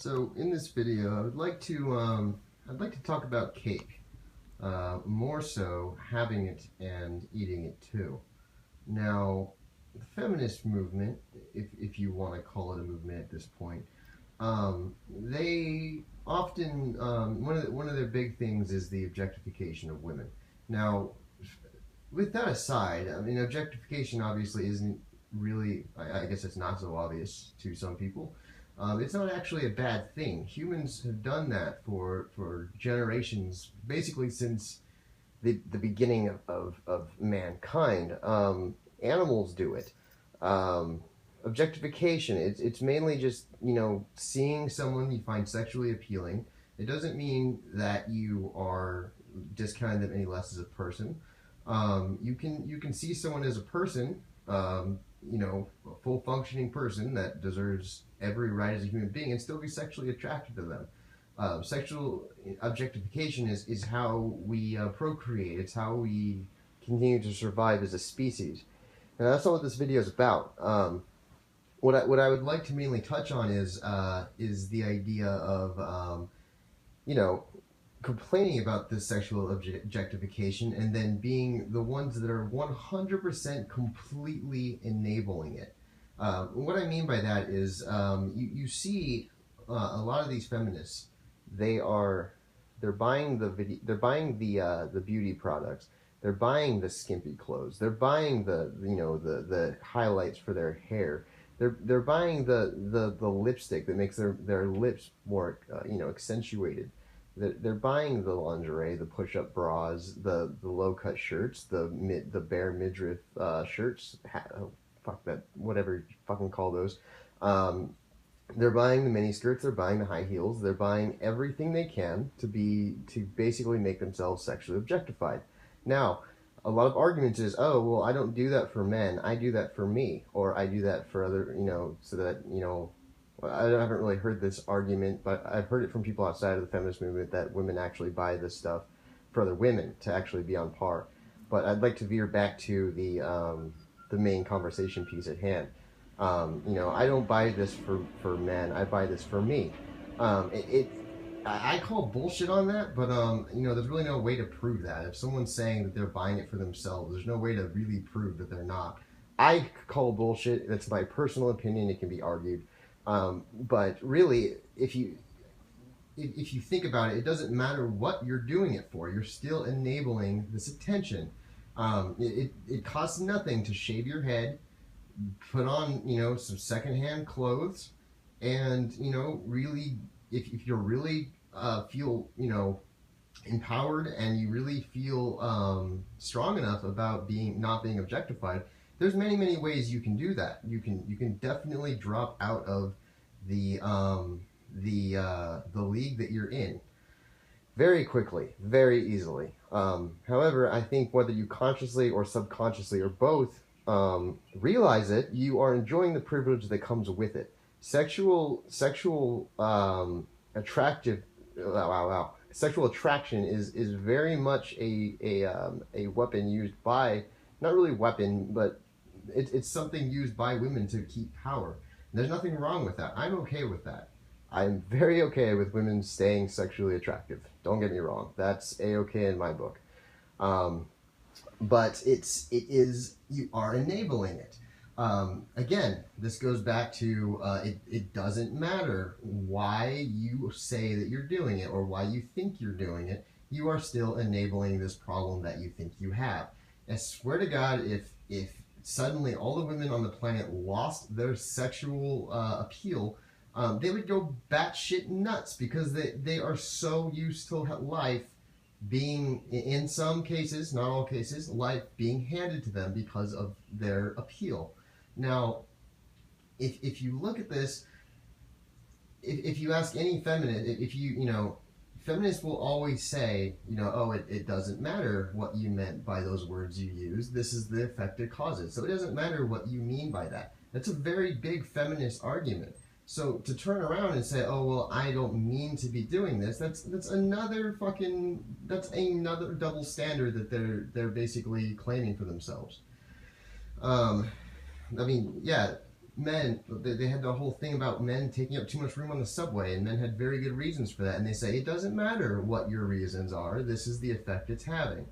So in this video, I'd like to talk about cake, more so having it and eating it too. Now, the feminist movement, if you want to call it a movement at this point, they often one of their big things is the objectification of women. Now, with that aside, I mean, objectification obviously isn't really, I guess it's not so obvious to some people. It's not actually a bad thing. Humans have done that for generations, basically since the beginning of mankind. Animals do it. Objectification, it's mainly just, seeing someone you find sexually appealing. It doesn't mean that you are discounting them any less as a person. You can see someone as a person, a full functioning person that deserves every right as a human being and still be sexually attracted to them. Sexual objectification is how we procreate. It's how we continue to survive as a species. And that's not what this video is about. What I would like to mainly touch on is the idea of complaining about this sexual objectification and then being the ones that are 100% completely enabling it. What I mean by that is you see a lot of these feminists, they're buying the beauty products, they're buying the skimpy clothes, they're buying the highlights for their hair, they're buying the lipstick that makes their lips more accentuated. They're buying the lingerie, the push-up bras, the low-cut shirts, the bare midriff shirts. Fuck that, whatever you fucking call those. They're buying the mini skirts. They're buying the high heels. They're buying everything they can to basically make themselves sexually objectified. Now, a lot of arguments is, oh well, I don't do that for men. I do that for me, or I do that for other, so that I haven't really heard this argument, but I've heard it from people outside of the feminist movement that women actually buy this stuff for other women to actually be on par. But I'd like to veer back to the main conversation piece at hand. I don't buy this for men. I buy this for me. I call bullshit on that, but there's really no way to prove that. If someone's saying that they're buying it for themselves, there's no way to really prove that they're not. I call bullshit. That's my personal opinion. It can be argued. But really, if you think about it, it doesn't matter what you're doing it for. You're still enabling this attention. It costs nothing to shave your head, put on some secondhand clothes, and really, if you really feel empowered and you really feel strong enough about not being objectified. There's many ways you can do that. You can definitely drop out of the league that you're in very quickly, very easily. However, I think whether you consciously or subconsciously or both realize it, you are enjoying the privilege that comes with it. Sexual sexual attraction is very much a weapon used by, not really weapon, but it's something used by women to keep power. And there's nothing wrong with that. I'm okay with that. I'm very okay with women staying sexually attractive. Don't get me wrong. That's a-okay in my book. But you are enabling it. Again, this goes back to it doesn't matter why you say that you're doing it or why you think you're doing it. You are still enabling this problem that you think you have. I swear to God, if suddenly all the women on the planet lost their sexual appeal, they would go batshit nuts because they are so used to life being, in some cases, not all cases, life being handed to them because of their appeal. Now, if you look at this, if you ask any feminist, feminists will always say, oh, it doesn't matter what you meant by those words you used. This is the effect it causes. So it doesn't matter what you mean by that. That's a very big feminist argument. So to turn around and say, oh, well, I don't mean to be doing this, that's another double standard that they're basically claiming for themselves. Yeah, men, they had the whole thing about men taking up too much room on the subway, and men had very good reasons for that. And they say it doesn't matter what your reasons are. This is the effect it's having.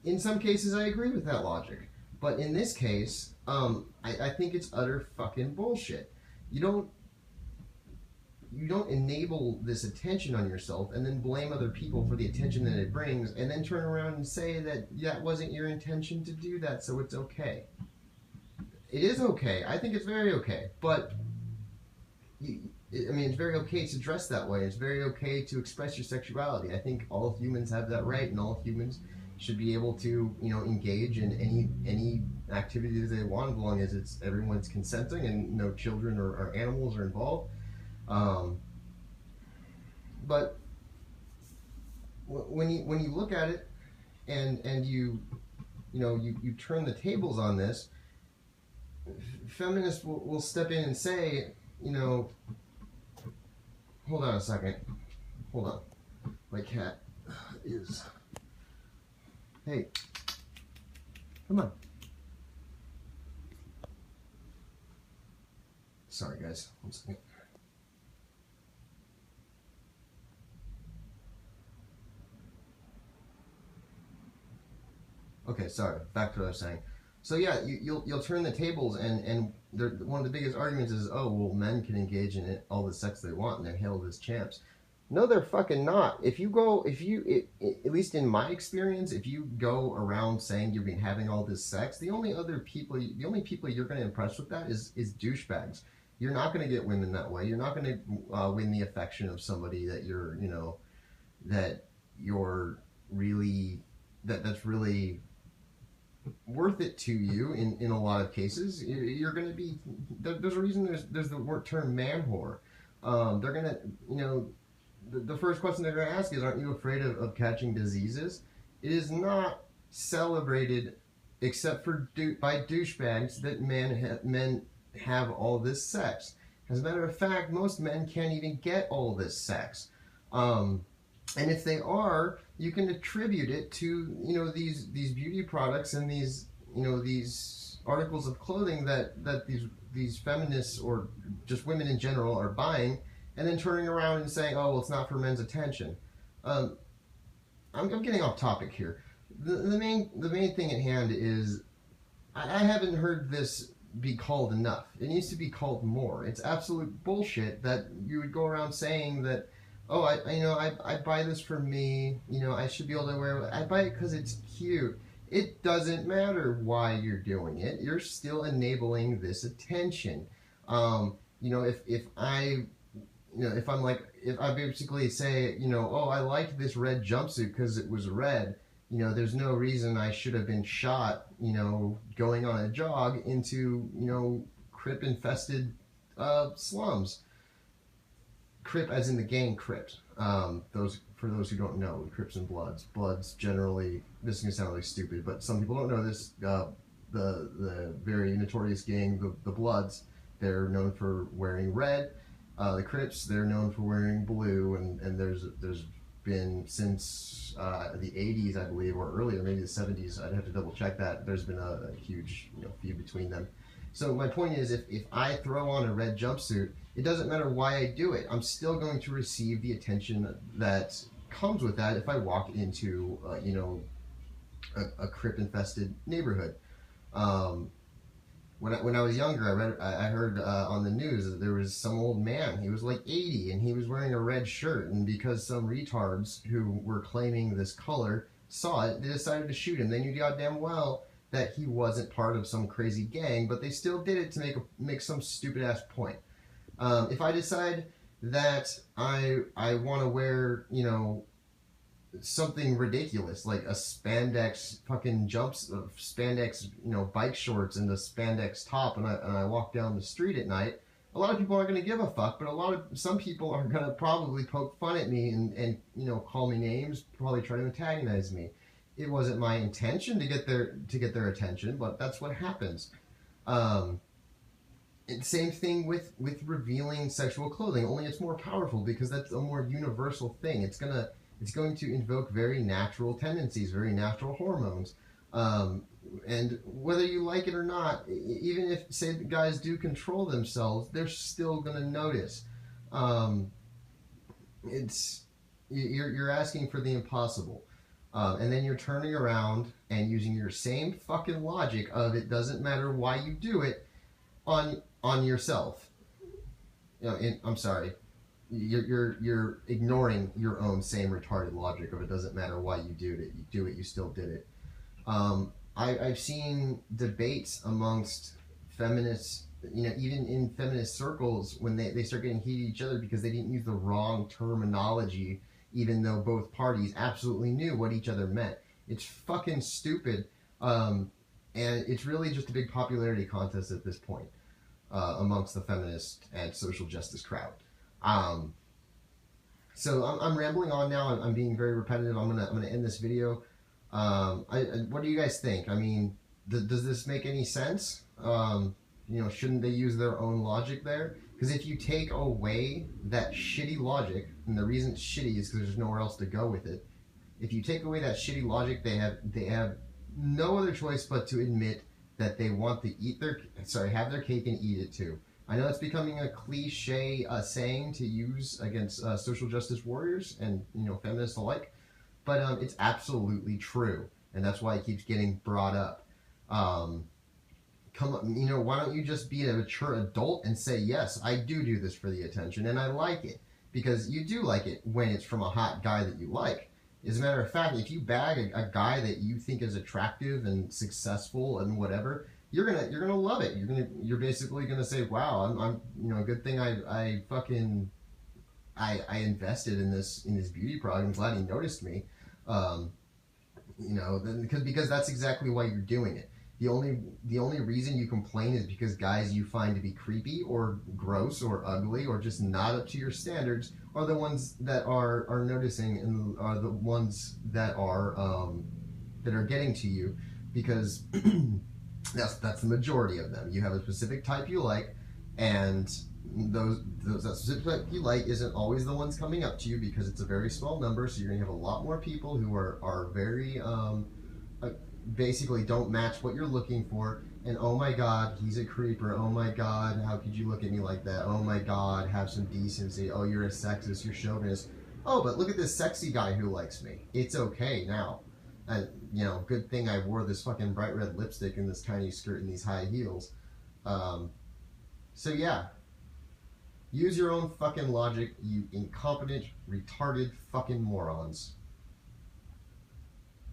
In some cases, I agree with that logic, but in this case, I think it's utter fucking bullshit. You don't enable this attention on yourself and then blame other people for the attention that it brings, and then turn around and say that that wasn't your intention to do that, so it's okay. It is okay. I think it's very okay, but it's very okay to dress that way. It's very okay to express your sexuality. I think all humans have that right, and all humans should be able to, engage in any activity that they want, as long as everyone's consenting and no children or animals are involved. But when you look at it, and you turn the tables on this, feminists will step in and say, hold on a second, hold on, my cat is, hey, come on. Sorry guys, 1 second. Okay, sorry, back to what I was saying. So yeah, you'll turn the tables, and one of the biggest arguments is, oh, well, men can engage in all the sex they want and they're hailed as champs. No, they're fucking not. At least in my experience, if you go around saying you've been having all this sex, the only people you're going to impress with that is douchebags. You're not going to get women that way. You're not going to win the affection of somebody that's really worth it to you in a lot of cases. You're going to be, there's a reason there's the term man whore. They're going to, the first question they're going to ask is, aren't you afraid of catching diseases? It is not celebrated except for by douchebags that men have all this sex. As a matter of fact, most men can't even get all this sex. And if they are, you can attribute it to these beauty products and these articles of clothing that these feminists or just women in general are buying, and then turning around and saying, oh, well, it's not for men's attention. I'm getting off topic here. The main thing at hand is I haven't heard this be called enough. It needs to be called more. It's absolute bullshit that you would go around saying that, oh, I buy this for me, I should be able to wear it. I buy it because it's cute. It doesn't matter why you're doing it. You're still enabling this attention. If I basically say, oh, I liked this red jumpsuit because it was red, there's no reason I should have been shot, going on a jog into, Crip-infested slums. Crip as in the gang Crips. For those who don't know, Crips and Bloods. Bloods generally, this is going to sound really stupid, but some people don't know this. The very notorious gang, the Bloods, they're known for wearing red. The Crips, they're known for wearing blue, and there's been since the 80s, I believe, or earlier, maybe the 70s. I'd have to double check that. There's been a huge feud between them. So my point is, if I throw on a red jumpsuit, it doesn't matter why I do it. I'm still going to receive the attention that comes with that if I walk into, a Crip-infested neighborhood. When I was younger, I heard on the news that there was some old man. He was like 80, and he was wearing a red shirt. And because some retards who were claiming this color saw it, they decided to shoot him. They knew goddamn well that he wasn't part of some crazy gang, but they still did it to make some stupid ass point. If I decide that I want to wear, something ridiculous like a spandex fucking spandex, bike shorts and a spandex top, and I walk down the street at night, a lot of people aren't going to give a fuck, but some people are going to probably poke fun at me and call me names, probably try to antagonize me. It wasn't my intention to get their attention, but that's what happens. Same thing with revealing sexual clothing, only it's more powerful because that's a more universal thing. It's going to invoke very natural tendencies, very natural hormones. And whether you like it or not, even if, say, the guys do control themselves, they're still going to notice. Um, it's you're asking for the impossible. And then you're turning around and using your same fucking logic of it doesn't matter why you do it on yourself. I'm sorry. You're ignoring your own same retarded logic of it doesn't matter why you do it. You do it, you still did it. I've seen debates amongst feminists, even in feminist circles, when they start getting heated at each other because they didn't use the wrong terminology, even though both parties absolutely knew what each other meant. It's fucking stupid, and it's really just a big popularity contest at this point amongst the feminist and social justice crowd. So I'm rambling on now. I'm being very repetitive. I'm gonna end this video. What do you guys think? I mean, does this make any sense? Shouldn't they use their own logic there? Because if you take away that shitty logic, and the reason it's shitty is because there's nowhere else to go with it. If you take away that shitty logic, they have no other choice but to admit that they want to have their cake and eat it too. I know it's becoming a cliche saying to use against social justice warriors and feminists alike, but it's absolutely true, and that's why it keeps getting brought up. Why don't you just be a mature adult and say, yes, I do this for the attention, and I like it, because you do like it when it's from a hot guy that you like. As a matter of fact, if you bag a guy that you think is attractive and successful and whatever, you're gonna love it. You're basically gonna say, wow, I'm good thing I invested in this beauty product. I'm glad he noticed me. Because that's exactly why you're doing it. The only reason you complain is because guys you find to be creepy or gross or ugly or just not up to your standards are the ones that are noticing and are the ones that are getting to you, because that's the majority of them. You have a specific type you like, and that specific type you like isn't always the ones coming up to you, because it's a very small number. So you're gonna have a lot more people who are very basically don't match what you're looking for. And oh my god, he's a creeper. Oh my god, how could you look at me like that? Oh my god, have some decency. Oh, you're a sexist, you're chauvinist. Oh, but look at this sexy guy who likes me. It's okay now. And good thing I wore this fucking bright red lipstick and this tiny skirt and these high heels. So yeah, use your own fucking logic, you incompetent, retarded fucking morons.